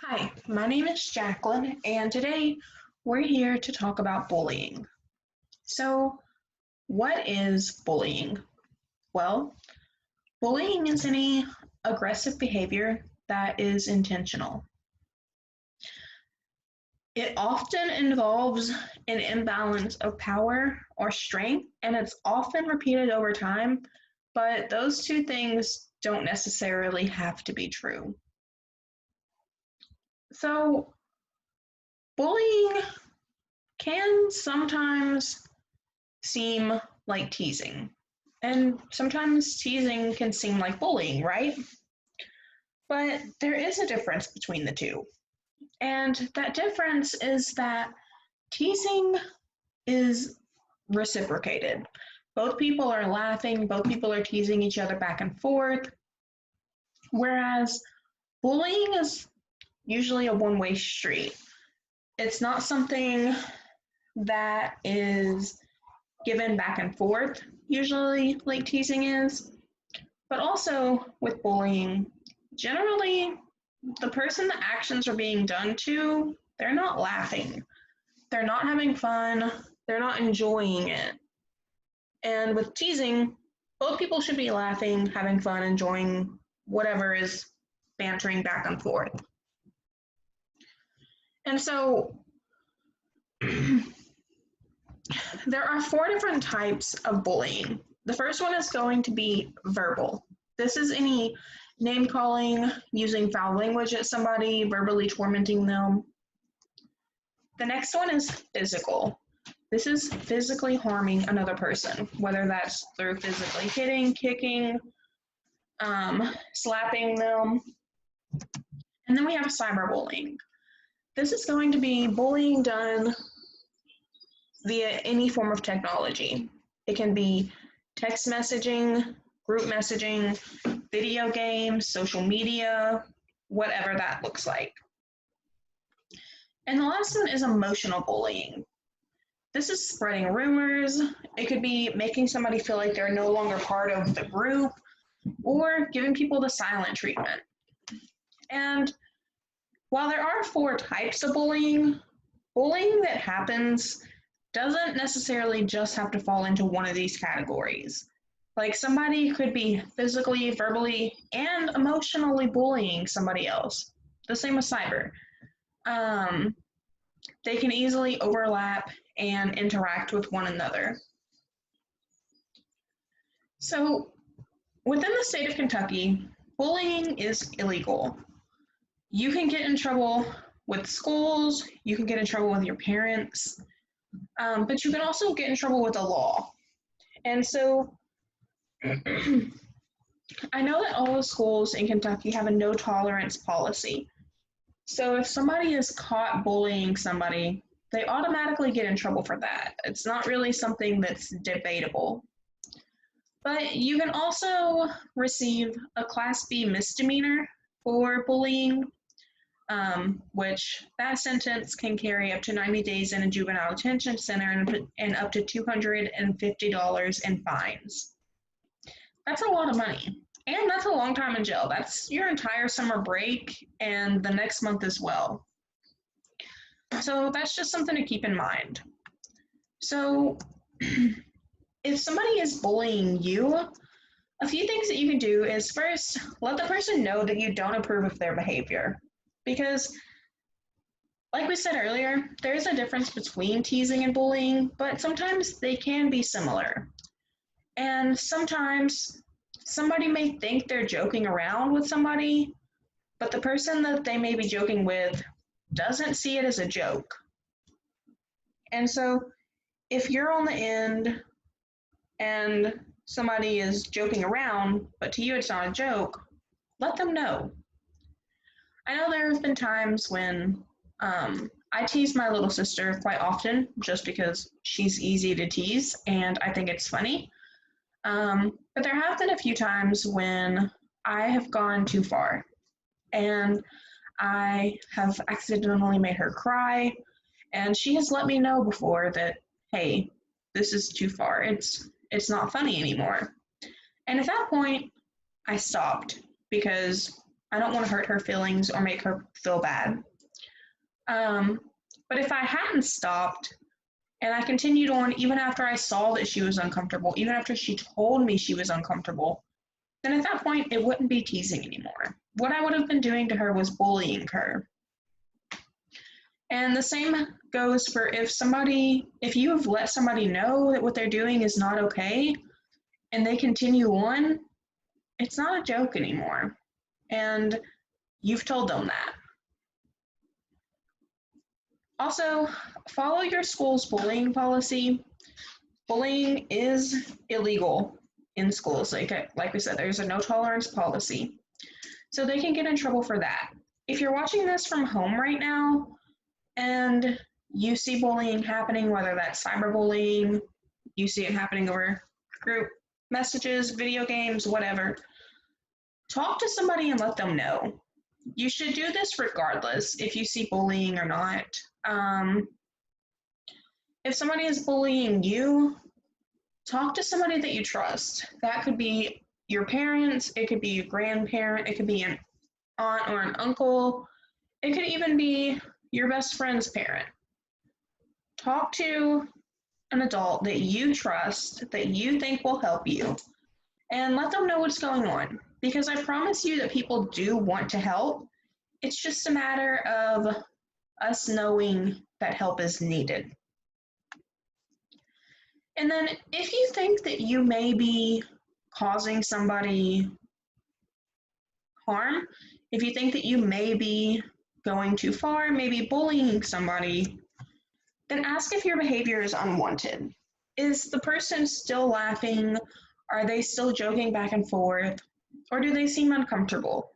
Hi, my name is Jacqueline, and today we're here to talk about bullying. So, what is bullying? Well, bullying is any aggressive behavior that is intentional. It often involves an imbalance of power or strength, and it's often repeated over time, but those two things don't necessarily have to be true. So, bullying can sometimes seem like teasing. And sometimes teasing can seem like bullying, right? But there is a difference between the two. And that difference is that teasing is reciprocated. Both people are laughing, both people are teasing each other back and forth, whereas bullying is usually a one-way street. It's not something that is given back and forth, usually, like teasing is. But also with bullying, generally, the person the actions are being done to, they're not laughing. They're not having fun. They're not enjoying it. And with teasing, both people should be laughing, having fun, enjoying whatever is bantering back and forth. And so there are four different types of bullying. The first one is going to be verbal. This is any name calling, using foul language at somebody, verbally tormenting them. The next one is physical. This is physically harming another person, whether that's through physically hitting, kicking, slapping them. And then we have cyberbullying. This is going to be bullying done via any form of technology. It can be text messaging, group messaging, video games, social media, whatever that looks like. And the last one is emotional bullying. This is spreading rumors. It could be making somebody feel like they're no longer part of the group or giving people the silent treatment. And while there are four types of bullying, bullying that happens doesn't necessarily just have to fall into one of these categories. Like somebody could be physically, verbally, and emotionally bullying somebody else. The same with cyber. They can easily overlap and interact with one another. So, within the state of Kentucky, bullying is illegal. You can get in trouble with schools, you can get in trouble with your parents, but you can also get in trouble with the law. And so, I know that all the schools in Kentucky have a no tolerance policy. So if somebody is caught bullying somebody, they automatically get in trouble for that. It's not really something that's debatable. But you can also receive a Class B misdemeanor for bullying, which that sentence can carry up to 90 days in a juvenile detention center and up to $250 in fines. That's a lot of money. And that's a long time in jail. That's your entire summer break and the next month as well. So that's just something to keep in mind. So if somebody is bullying you, a few things that you can do is first, let the person know that you don't approve of their behavior. Because, like we said earlier, there's a difference between teasing and bullying, but sometimes they can be similar. And sometimes somebody may think they're joking around with somebody, but the person that they may be joking with doesn't see it as a joke. And so if you're on the end and somebody is joking around, but to you it's not a joke, let them know. I know there have been times when I tease my little sister quite often just because she's easy to tease and I think it's funny. But there have been a few times when I have gone too far and I have accidentally made her cry, and she has let me know before that, hey, this is too far. It's not funny anymore. And at that point, I stopped because I don't want to hurt her feelings or make her feel bad. But if I hadn't stopped and I continued on even after I saw that she was uncomfortable, even after she told me she was uncomfortable, then at that point it wouldn't be teasing anymore. What I would have been doing to her was bullying her. And the same goes for if you have let somebody know that what they're doing is not okay and they continue on, it's not a joke anymore. And you've told them that. Also, follow your school's bullying policy. Bullying is illegal in schools. Like we said, there's a no tolerance policy. So they can get in trouble for that. If you're watching this from home right now and you see bullying happening, whether that's cyberbullying, you see it happening over group messages, video games, whatever, talk to somebody and let them know. You should do this regardless if you see bullying or not. If somebody is bullying you, talk to somebody that you trust. That could be your parents, it could be your grandparent, it could be an aunt or an uncle, it could even be your best friend's parent. Talk to an adult that you trust, that you think will help you, and let them know what's going on. Because I promise you that people do want to help. It's just a matter of us knowing that help is needed. And then if you think that you may be causing somebody harm, if you think that you may be going too far, maybe bullying somebody, then ask if your behavior is unwanted. Is the person still laughing? Are they still joking back and forth? Or do they seem uncomfortable?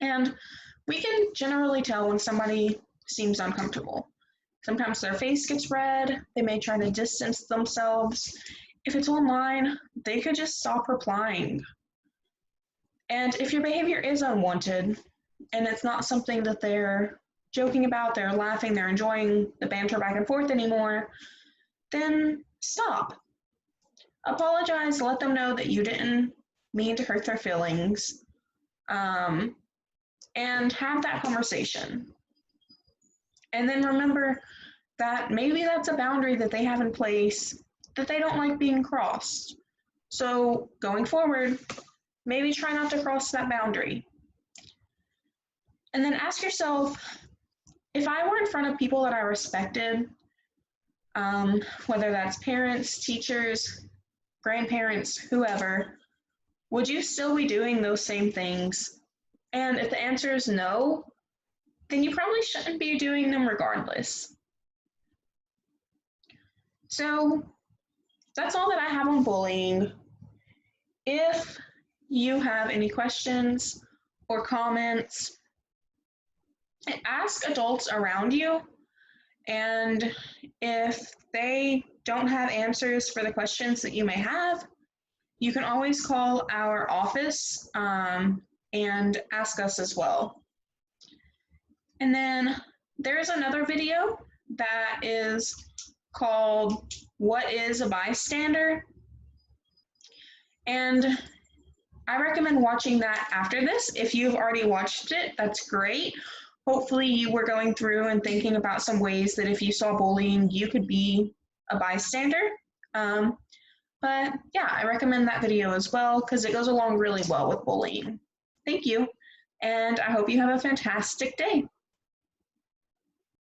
And we can generally tell when somebody seems uncomfortable. Sometimes their face gets red, they may try to distance themselves. If it's online, they could just stop replying. And if your behavior is unwanted, and it's not something that they're joking about, they're laughing, they're enjoying the banter back and forth anymore, then stop. Apologize, let them know that you didn't mean to hurt their feelings, and have that conversation. And then remember that maybe that's a boundary that they have in place that they don't like being crossed. So going forward, maybe try not to cross that boundary. And then ask yourself, if I were in front of people that I respected, whether that's parents, teachers, grandparents, whoever, would you still be doing those same things? And if the answer is no, then you probably shouldn't be doing them regardless. So that's all that I have on bullying. If you have any questions or comments, ask adults around you. And if they don't have answers for the questions that you may have, you can always call our office and ask us as well. And then there's another video that is called What is a Bystander? And I recommend watching that after this. If you've already watched it, that's great. Hopefully you were going through and thinking about some ways that if you saw bullying, you could be a bystander. But yeah, I recommend that video as well because it goes along really well with bullying. Thank you, and I hope you have a fantastic day.